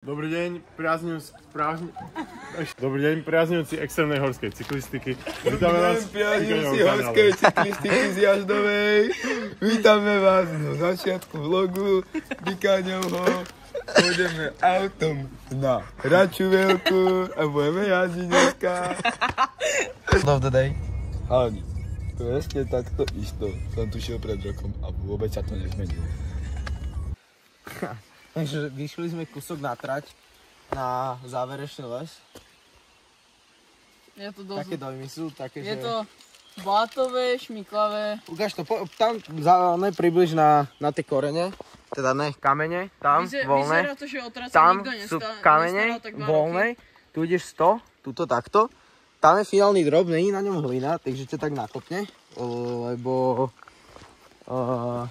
Dobrý deň, priaznivci extrémnej horskej cyklistiky. Dobrý deň, priaznivci horskej cyklistiky z Jaždovej. Vítame vás na začiatku vlogu Bikaňovho. Pôjdeme autom na Raču Veľkú a budeme jazdiť dneska. Of the day. Háni, presne takto isto som tušil pred rokom a vôbec sa to nezmenilo. Takže vyšli sme kúsok na trať na záverečný les. Je to dosť. Také dojmy sú, také, Je že... to blátové, šmiklavé. Ukáž to, tam približ na tie korene, teda ne kamene, tam voľné. Vyzerá to, že otraca Tam nikto sú kamene voľné, tu ideš 100, tuto takto. Tam je finálny drop, není na ňom hlina, takže ťa tak nakopne, lebo...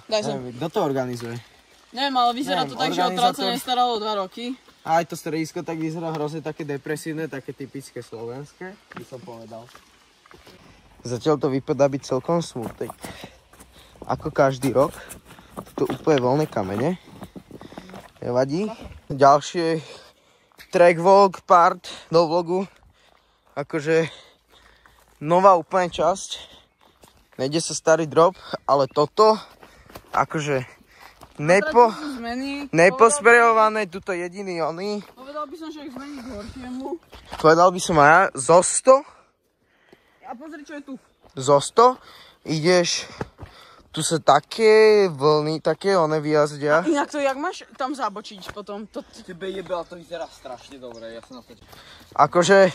neviem, kto to organizuje? Neviem, ale vyzerá to tak, že otraca nestaralo 2 roky. A aj to stredisko tak vyzerá hrozne také depresívne, také typické slovenské, by som povedal. Zatiaľ to vypadá byť celkom smutný. Ako každý rok, tu úplne voľné kamene. Nevadí. Ďalšie track walk part do vlogu. Akože nová úplne časť. Nejde sa starý drop, ale toto akože neposprejované, tuto jediný oný. Povedal by som, že ich zmení k horšiemu. Povedal by som aj ja, zo 100. A pozri, čo je tu. Zo 100 ideš, tu sa také vlny, také one vyjazdia. Inak to jak máš tam zabočiť potom? Tebe jebe, ale to vyzerá strašne dobre, ja som na to... Akože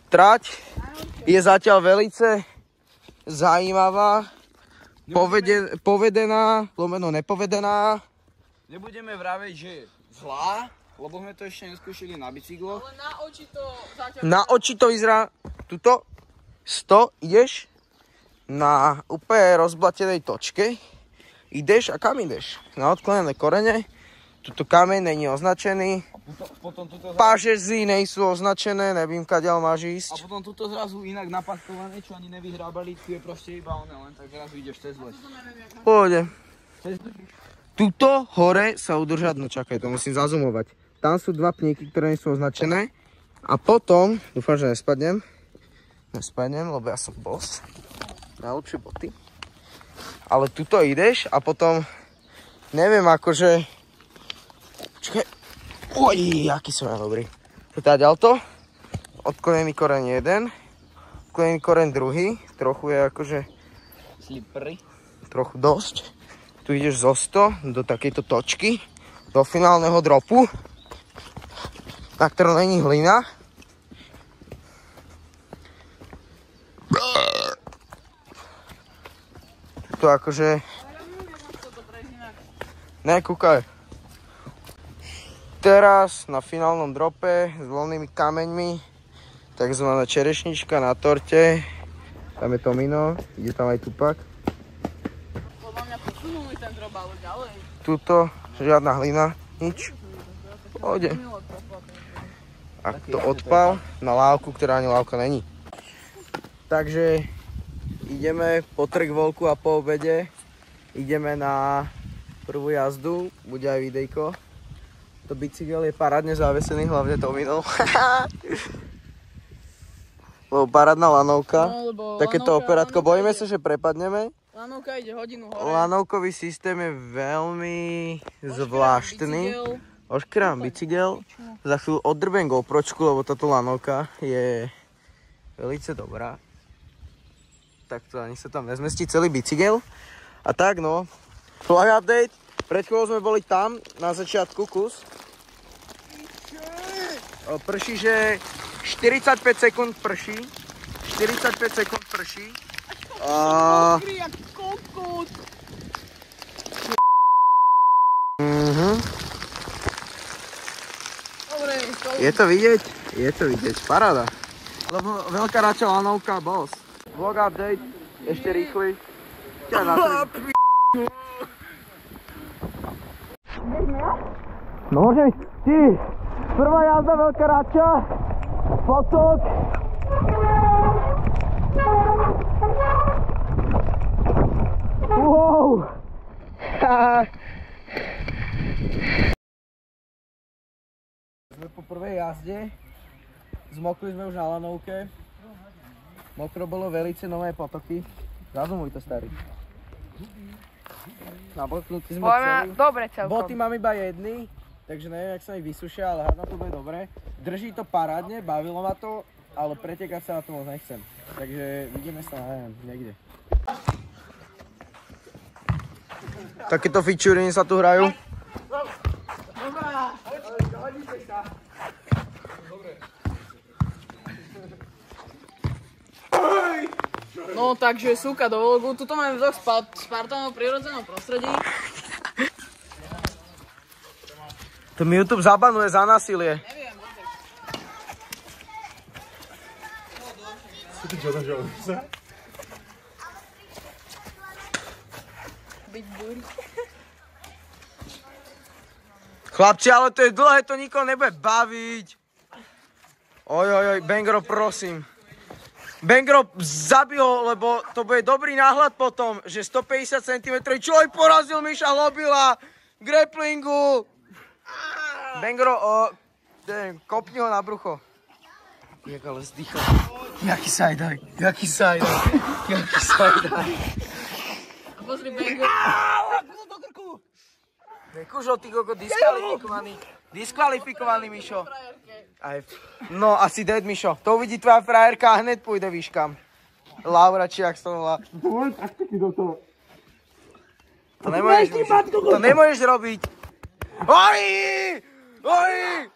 trať je zatiaľ velice zaujímavá, povedená, lomeno nepovedená. Nebudeme vraveť, že je zlá, lebo sme to ešte neskúšali na bicykloch. Ale na oči to zatiaľ... Na oči to vyzerá, tuto 100 ideš na úplne rozblatenej točke, ideš a kam ideš? Na odklonené korene, tuto kameň není označený, pážezy nejsú označené, nevím, kadiaľ máš ísť. A potom tuto zrazu inak napaskované, čo ani nevyhrábali, tu je proste iba one, len tak zrazu ideš cez les. Pôjde. Tuto hore sa udržať, no čakaj, to musím zazumovať. Tam sú 2 pníky, ktoré nie sú označené. A potom, dúfam, že nespadnem, lebo ja som boss. Najlepšie boty. Ale tuto ideš a potom, neviem, akože... Čakaj. Oj, aký som ja dobrý. Toto je ďalto. Odklonený koreň 1. Odklonený koreň 2. Trochu je akože... Slippery. Trochu dosť. Tu ideš zo 100 do takejto točky. Do finálneho dropu. Na ktorom není hlina. To akože... Ne, kúkaj. Teraz na finálnom drope s voľnými kameňmi. Takzvaná čerešnička na torte. Tam je Tomino, ide tam aj Tupak. Podľa mňa posunuli ten drop, ale ďalej. Tuto žiadna hlina, nič. Pôjde. A to odpal na lávku, ktorá ani lávka není. Takže ideme po track walku a po obede. Ideme na prvú jazdu, bude aj videjko. To bicykel je parádne zavesený, hlavne Tomino. Lebo parádna lanovka. No, takéto operátko. Bojíme sa, že prepadneme. Lanovka ide hodinu hore. Lanovkový systém je veľmi zvláštny. Oškrám bicykel. Za chvíľu oddrbem GoPročku, lebo táto lanovka je velice dobrá. Takto ani sa tam nezmestí celý bicykel. A tak no, flag update. Pred chvíľou sme boli tam, na začiatku kus. Prší, že 45 sekúnd prší. 45 sekúnd prší. Je to vidieť? Je to vidieť, paráda. Lebo veľká rača lanovka, boss. Vlog update, ešte rýchly. No môžem ísť, ty! Prvá jazda, veľká rača, fotok. Wow! po prvej jazde. Zmokli sme už na lanovke. Mokro bolo velice, nové potoky. Zazumuj to, starý. Nablknutí sme celý. Dobre celkom. Boty mám iba jedny, takže neviem, jak sa ich vysušia, ale hádam to bude dobre. Drží to parádne, bavilo ma to, ale pretekať sa na to moc nechcem. Takže vidíme sa, neviem, niekde. Takéto fičuriny sa tu hrajú. No takže súka do vlogu. Tuto máme vzor Spartanov v prírodzenom prostredí. To mi YouTube zabanuje za násilie. Neviem, počkaj. Ty čo, sa? Byť búri. Chlapci, ale to je dlhé, to nikoho nebude baviť. Oj, Bengro, prosím. Bengro, zabij ho, lebo to bude dobrý náhľad potom, že 150 cm človek porazil Miša Hlobila v grapplingu. Bengro, kopni ho na brucho. Jak ale zdýcha. Jaký side-eye. Pozri, Bengo. Nekužo, ty koko, diskvalifikovaný, Mišo. No, asi dead, Mišo. To uvidí tvoja frajerka a hned pôjde výškam. Laura, či jak to volá. To nemôžeš robiť. Oj! 2-0.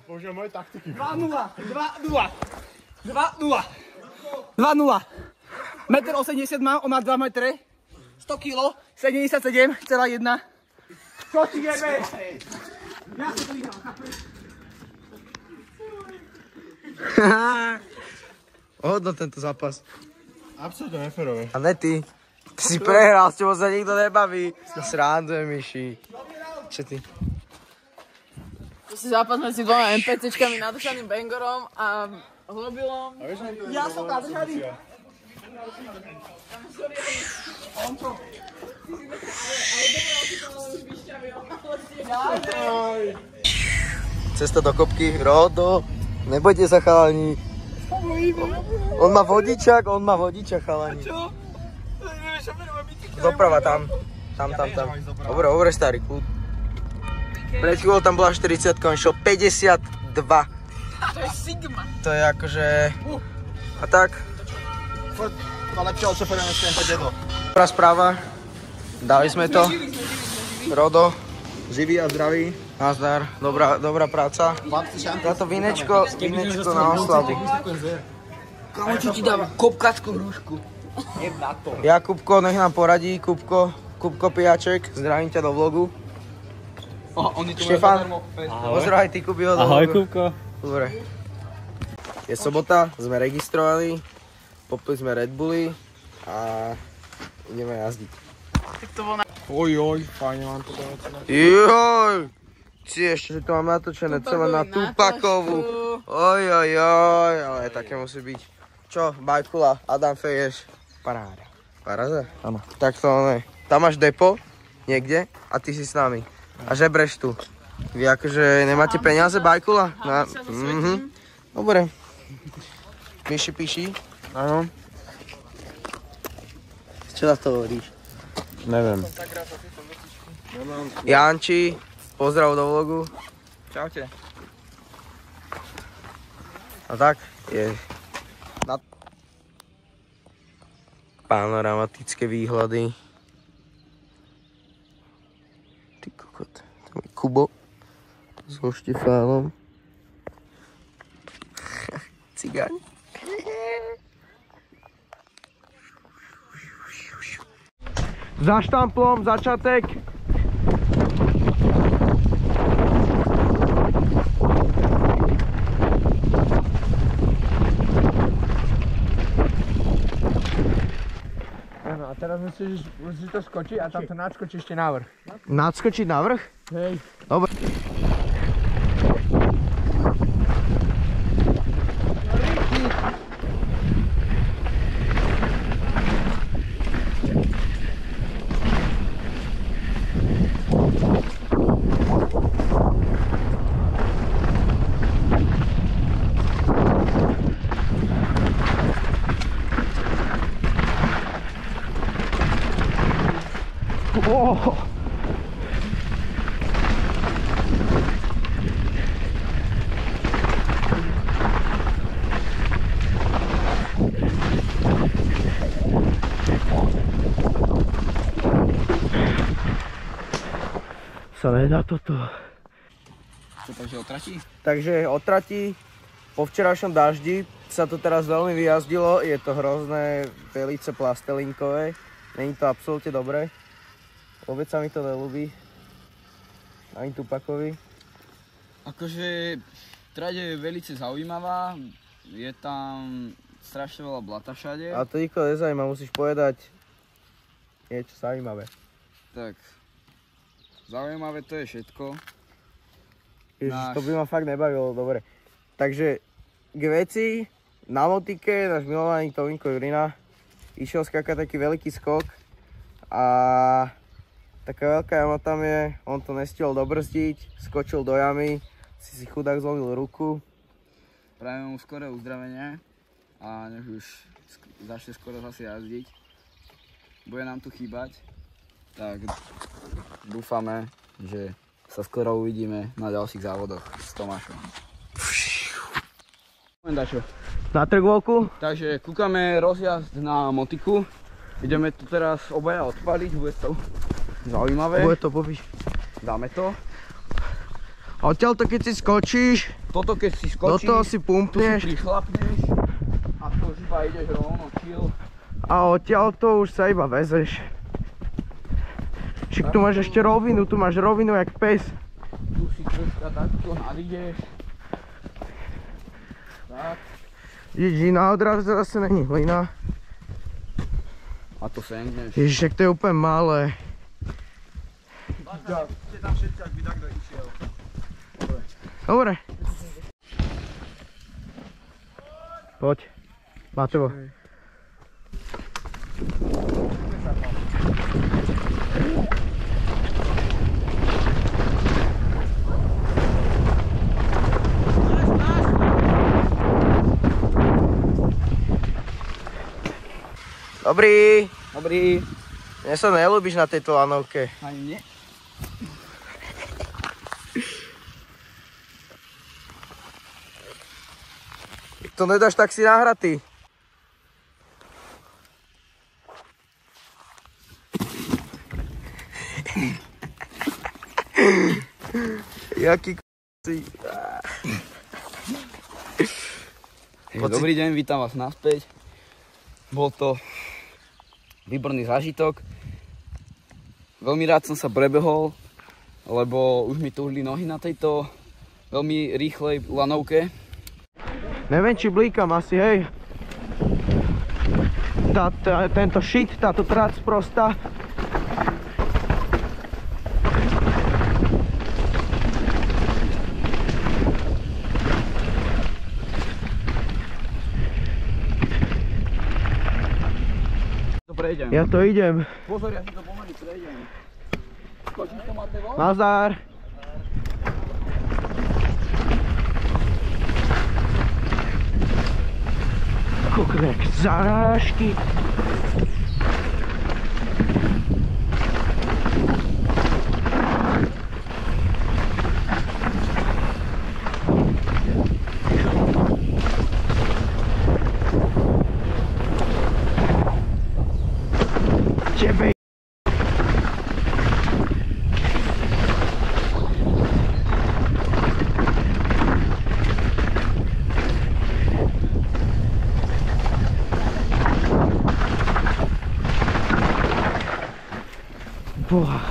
Používam moje taktiky. 2-0. 1,80 m, on má 2 metre. 100 kg, 77,1. Čo ti jebe? Ja si to vyhral, chápeš? Hodno tento zápas. Absolutne neférové. A ne ty. Ty si prehral, s tebou sa nikto nebaví. Srandujem, Miši. Čo ty? To si zápas medzi dvoma NPCčkami, nadržaným Bengorom a Hlobilom. Ja som nadržaný. Cesta do kopky, Rodo, nebojte sa, chalani. On má vodičak, chalani. Doprava tam. Dobre, starý, kľud. Pred chvíľou tam bola 40, on išiel 52. To je Sigma. To je akože... A tak? Dobrá správa. Dali sme to. Rodo, živý a zdravý. Nazdar, dobrá práca. Táto vínečko na oslavu. Kamo, čo ti dáva? Kopkačku hrušku. Jakubko, nech nám poradí. Kupko Pijaček, zdravím ťa do vlogu. Štefan, pozdravaj ty Kubiho do vlogu. Ahoj, Kupko. Dobre. Je sobota, sme registrovali, popili sme Red Bulli a ideme jazdiť. Tak to bol na... Oj, fajne mám to dať. Joj! Si ešte, že to mám natočené celé na Tupakovú. Oj, ale také musí byť. Čo, Bajkula, Adam Feješ. Paráda. Paráda? Áno. Tak to ono je. Tam máš depo, niekde, a ty si s nami. A žebreš tu. Vy akože nemáte peniaze, Bajkula? Dobre. Myši píši? Áno. Čo na to hovoríš? Neviem. Janči, pozdrav do vlogu. Čaute. A tak je na panoramatické výhľady. Ty kokot, tam je Kubo so Štefánom. Cigáň. Za štamplom, začatek. Áno, a teraz musíš to skočiť a tam to nadskočí ešte na vrch. Nadskočiť na vrch? Hej. Dobre. sa nedá toto. Čo, takže otratí? Takže otratí. Po včerajšom daždi sa to teraz veľmi vyjazdilo. Je to hrozné, velice plastelinkové. Není to absolútne dobré. Vôbec sa mi to neľúbi. Ani Tupakovi. Akože trať je velice zaujímavá. Je tam strašne veľa blata všade. A to nikoho nezaujíma, musíš povedať niečo zaujímavé. Tak, zaujímavé to je všetko. Ježiš, to by ma fakt nebavilo, dobre. Takže k veci, na motike náš milovaný Tominko Jurina išiel skákať taký veľký skok a taká veľká jama tam je, on to nestihol dobrzdiť, skočil do jamy, si chudák zlomil ruku. Prajeme mu skoré uzdravenie a nech už začne skoro zase jazdiť. Bude nám tu chýbať, tak dúfame, že sa skoro uvidíme na ďalších závodoch s Tomášom. Na trgvolku? Takže kúkame rozjazd na motiku. Ideme tu teraz obaja odpaliť, bude to zaujímavé. Bude to, povíš. Dáme to. Odtiaľto keď si skočíš, Toto keď si do skočíš, toho si tu si pumpneš prišlapneš a to už iba ideš rovno, chill. a odtiaľto už sa iba vezeš. Však tu máš ešte rovinu, tu máš rovinu jak pes. Tu si troška takto nadídeš. Tak. Ježiš, na odraze zase není hlina. A to senkneš. Ježiš, však to je úplne malé. Ste tam všetci, ak by takto išiel. Dobre. Poď. Matevo. Dobrý. Dobrý. Mne sa neľúbiš na tejto lanovke. Ani nie. Keď to nedáš, tak si nahratý. Jaký k***ci. Dobrý deň, vítam vás naspäť. Bol to výborný zážitok. Veľmi rád som sa prebehol, lebo už mi túžili nohy na tejto veľmi rýchlej lanovke. Neviem, či blíkam asi, hej. Tento shit, táto trať sprostá. Prejdem. Ja to idem. Pozor, ja si to pomaly prejdem. Skočíš to, Matevo? Nazdar. Kukrek zarážky. Tebe. Boha.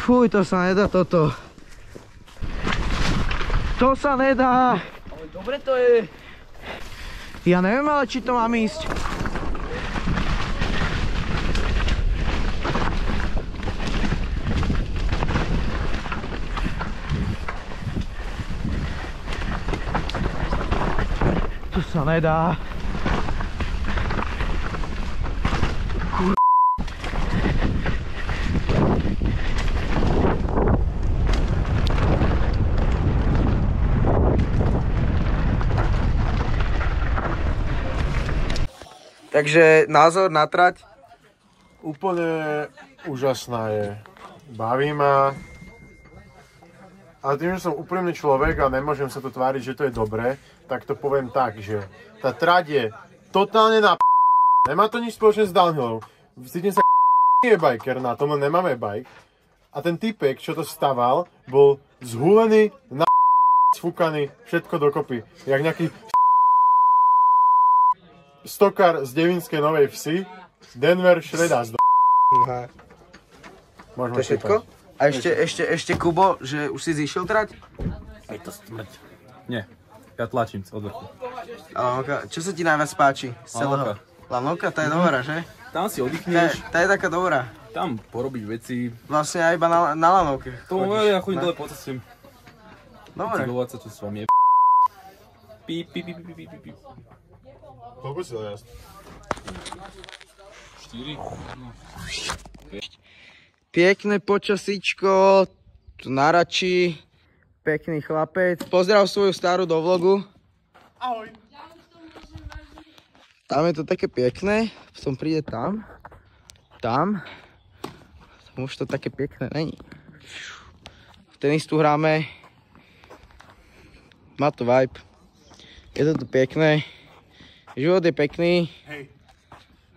Fuj, to sa nedá toto. To sa nedá. Ale dobre to je. Ja neviem, ale či to mám ísť. To sa nedá. Takže názor na trať? Úplne úžasná je. Baví ma. Ale tým, že som úprimný človek a nemôžem sa to tváriť, že to je dobré, tak to poviem tak, že tá trať je totálne na Nemá to nič spoločné s downhillom. Cítim sa je biker, na tom nemáme bike. A ten typek, čo to staval, bol zhulený, sfúkaný, všetko dokopy. Jak nejaký stokár z Devinskej Novej Vsi, Denver Shredas do To je všetko? A ešte Kubo, že už si zišiel trať? Je to smrť. Nie, ja tlačím od vrchu. Čo sa ti najviac páči? Lanovka. Lanovka, tá je dobrá, že? Tam si oddychneš, Tá je taká dobrá. tam porobíš veci. Vlastne aj iba na lanovke. Tomu ja chodím dole po ceste. Dobre. Cyklovať sa, čo s vami je píp, píp, píp, píp, píp, píp. Koľko si dal jasť? 4? Pekné počasíčko, tu na Rači, pekný chlapec. Pozdrav svoju staru do vlogu. Ahoj. Tam je to také pekné, potom príde tam. Tam už to také pekné není. Tenis tu hráme. Má to vibe. Je to tu pekné. Život je pekný. Hej,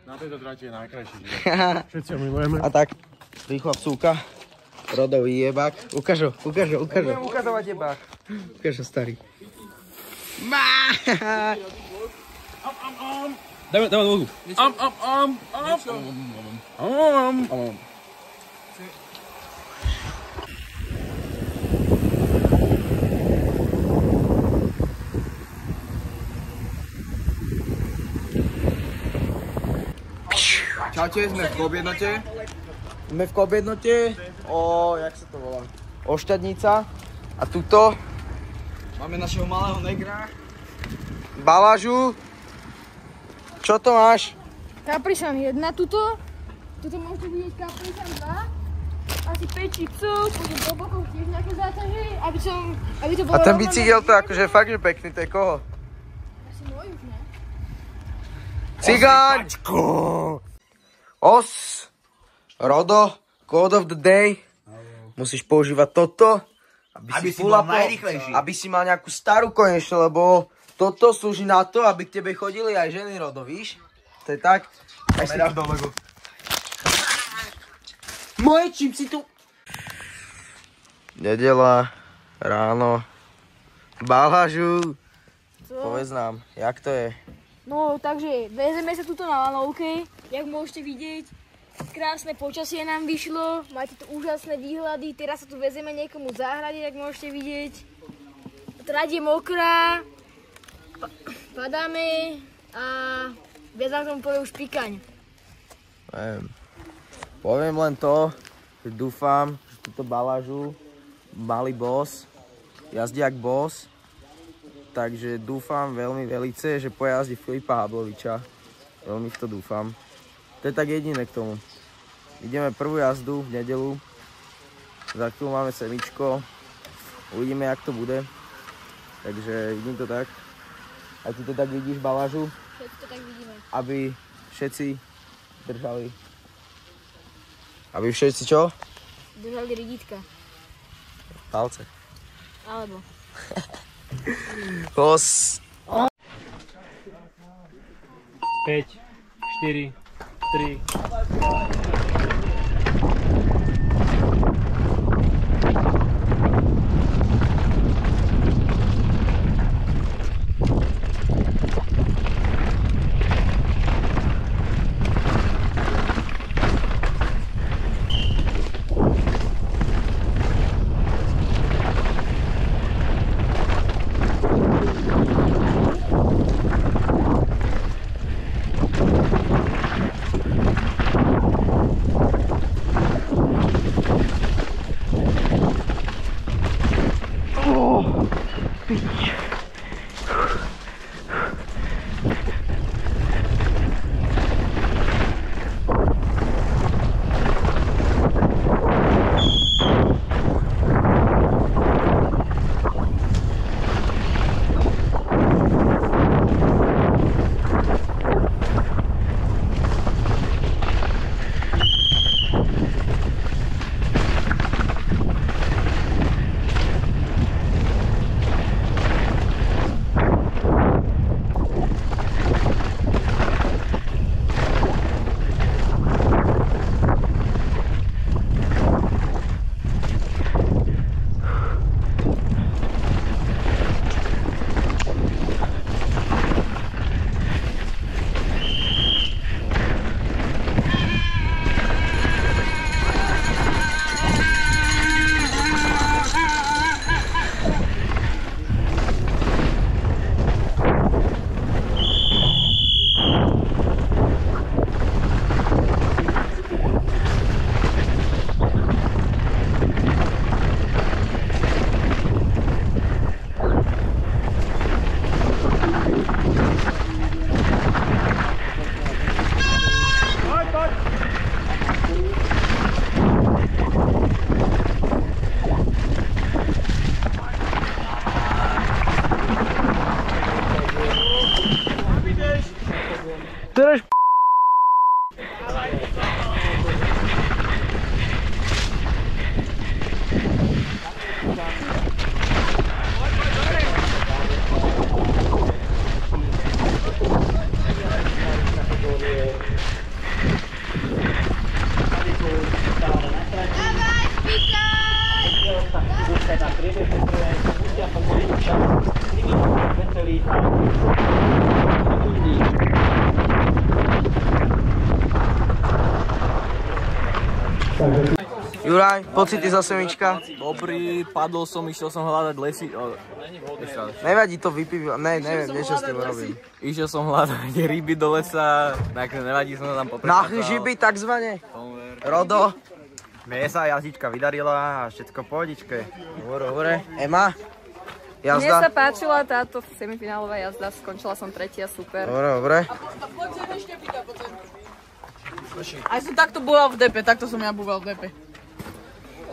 na tejto trati je najkrajší život. Všetci ho milujeme. A tak, rýchla psúka. Rodový jebák. Ukáž ho. Budem ukazovať jebák. Ukáž ho, starý. Dáme dolu. Čaute, sme v objednote. Sme v objednote. Jak sa to volá? Ošťadnica. A tuto Máme našeho malého negra. Balážu. Čo to máš? Caprisan 1 tuto. Tuto môžete vidieť Caprisan 2. Asi 5 čipsov, potom po bokoch tiež nejaké záťaže, aby to bolo A ten rovnomerné. bicykel to je akože fakt, že pekný, to je koho? Asi môj už, ne? Cigáň! Os, Rodo, code of the day. Musíš používať toto, aby si bol najrýchlejší. Aby si mal nejakú starú konečne, lebo toto slúži na to, aby k tebe chodili aj ženy, Rodo, víš? To je tak. Medáš do logu. Moje čipsy tu. Nedela, ráno. Balážu. Povedz nám, jak to je? No, takže vezeme sa tuto na lanovke, jak môžete vidieť. Krásne počasie nám vyšlo, máte tu úžasné výhľady, teraz sa tu vezeme niekomu v záhrade, jak môžete vidieť. Trať je mokrá, padáme a viac vám k tomu povie už Pikaň. Poviem len to, že dúfam, že túto Balážu, malý boss, jazdí jak boss, takže dúfam veľmi velice, že pojazdí Filipa Habloviča. Veľmi v to dúfam. To je tak jediné k tomu. Ideme prvú jazdu v nedelu. Za chvíľu máme semičko. Uvidíme, jak to bude. Takže vidím to tak. A ty to tak vidíš, Balážu? Všetko to tak vidíme. Aby všetci držali. Aby všetci čo? Držali ridítka. Palce. Alebo. Hos. 5, 4, 3. Chceš Juraj, pocity zo semička? Dobrý, padol som, išiel som hľadať lesy. Nevadí to vypívam, neviem, niečo s tým robím. Išiel som hľadať ryby do lesa, tak nevadí, som tam Na chyžiby takzvané? Rodo? Mne sa jazdička vydarila a všetko pohodičke. Dobre. Ema? Mne Jazda? sa páčila táto semifinálová jazda, skončila som tretia, super. Dobre. Aj som takto búval v depe, takto som ja búval v depe.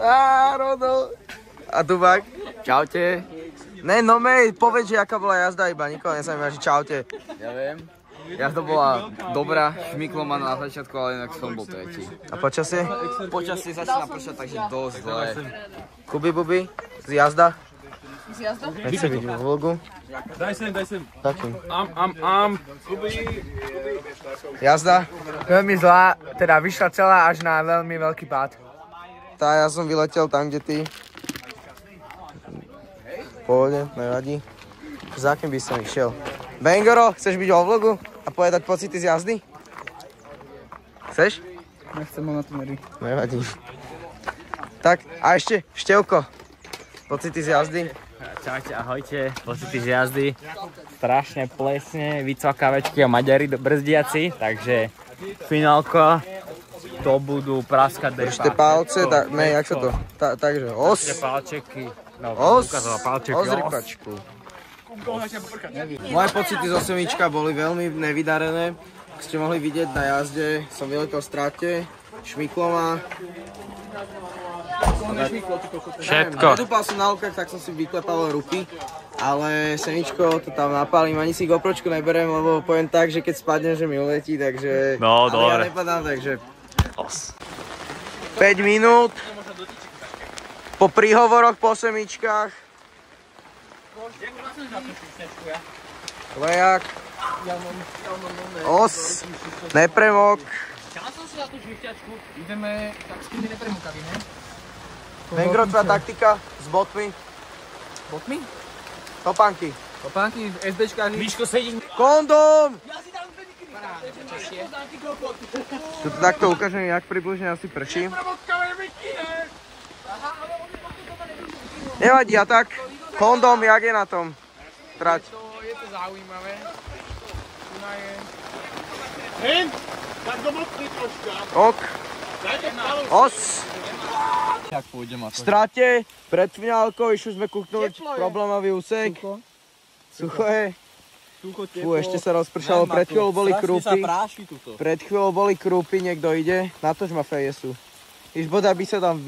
Á, Rodo. A Dubák? Čaute. Ne, no povedz, že aká bola jazda, iba nikoho nezaujíma, že čaute. Ja viem. Jazda bola dobrá, šmyklo ma na začiatku, ale inak som bol tretí. A počasie? Počasie začína pršať, takže dosť zle. Kuby, Buby, z jazda? Z jazda? Nechce vidím vlogu. Daj sem. Takým. Jazda? Veľmi zlá, teda vyšla celá až na veľmi veľký pád. Ja som vyletel tam, kde ty. Pohode, nevadí. Za kým by som išiel? Bengoro, chceš byť vo vlogu a povedať pocity z jazdy? Chceš? Nechcem ho na to meriť. Nevadí. Tak, a ešte Števko. Pocity z jazdy? Čaute, ahojte, pocity z jazdy. Strašne plesne, vycvakávečky a Maďari brzdiaci, takže finálka, to budú praskať Držte palce, jak sa to? Takže os. Držte palčeky. No, Os. ukázala palčeky. Ozrypačku. Moje pocity z osemička boli veľmi nevydarené. Ak ste mohli vidieť na jazde, som vyletel v strate, šmyklo ma. Všetko. Nedúpal som na lukách, tak som si vyklepal ruky. Ale semičko, to tam napálim, ani si GoPročku neberiem, lebo poviem tak, že keď spadnem, že mi uletí, takže... No, ale dobre. ja nepadám, takže... 5 minút. Po príhovoroch, po semičkách. Lejak. Os. Nepremok. Ideme tak s tými nepremokami, ne? Vengročová taktika s botmi. Botmi? Topánky. Topánky v SDčkách. Miško sedí. Kondom! Tu takto ukážem, jak približne asi prší. Nevadí, a tak kondom, jak je na tom? Trať. Je to zaujímavé. Tu je... Tak do mocný troška. Ok. Os. Jak pôjdem a V strate, pred finálkou, išli sme kúknúť problémový úsek. Sucho je. Fú, ešte sa rozpršalo, pred chvíľou boli krúpy. Pred chvíľou boli krúpy, niekto ide. Natož ma fejesu. Iš boda by sa tam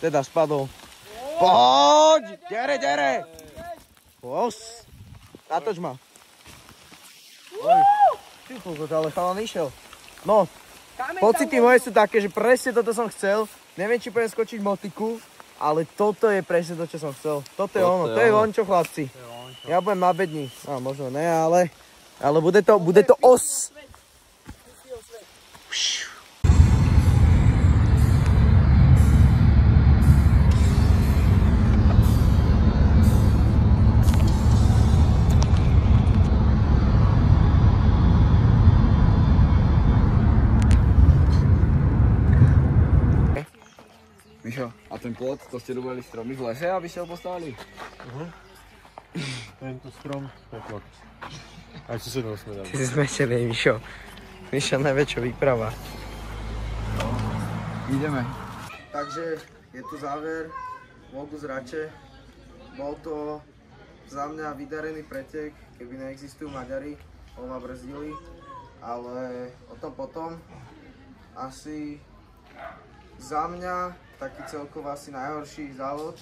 teda spadol. Poď! Dere! Os! Natoč ma. Ty kokot, ale chalan išiel. No, pocity moje sú také, že presne toto som chcel. Neviem, či poviem skočiť motiku, ale toto je presne to, čo som chcel. Toto je ono, to je vončo, chlapci. Ja budem na bedni. No, možno ne, ale bude to os. Mišo, a ten plot, to ste dobili stromy v lese, aby ste ho postavili? Tento strom, to je plot. Aj si sa sme dali. Ty si zmečený, Mišo. Mišo najväčšia výprava. Ideme. Takže je tu záver vlogu z Rače. Bol to za mňa vydarený pretek, keby neexistujú Maďari, ma brzdili. Ale o tom potom. Asi za mňa taký celkovo asi najhorší závod.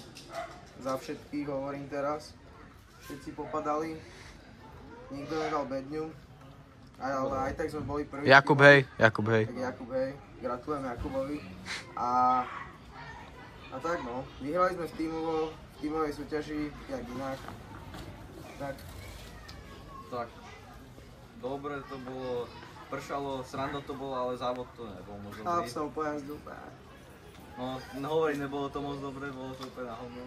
Za všetkých hovorím teraz. Všetci popadali. Nikto nedal bedňu. Ale aj tak sme boli prví. Jakub, hej. Tak Jakub, hej. Gratulujem Jakubovi. A tak no, vyhrali sme v tímovej súťaži, jak inak. Tak. Dobre to bolo, pršalo, sranda to bolo, ale závod to nebol moc A dobrý. som pojazdu. No, hovorím, nebolo to moc dobre, bolo to úplne na hovno.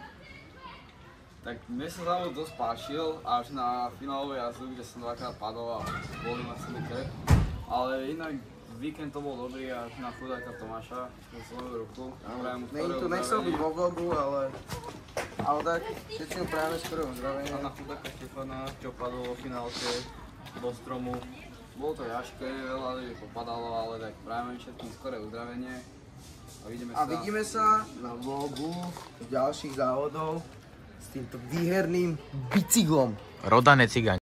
Tak mne sa závod dosť páčil, až na finálovej jazdu, kde som dvakrát padol a boli ma celý krk. Ale inak víkend to bol dobrý, až na chudáka Tomáša, na svoju ruku. Nechcel byť vo vlogu, ale tak všetci mu prajeme skoro uzdravenie. A na chudáka Štefana, čo padol vo finálke do stromu. Bolo to ťažké, veľa ľudí popadalo, ale tak prajeme všetkým skoré uzdravenie. A vidíme sa na vlogu z ďalších závodov s týmto výherným bicyklom. Rodané cigaň.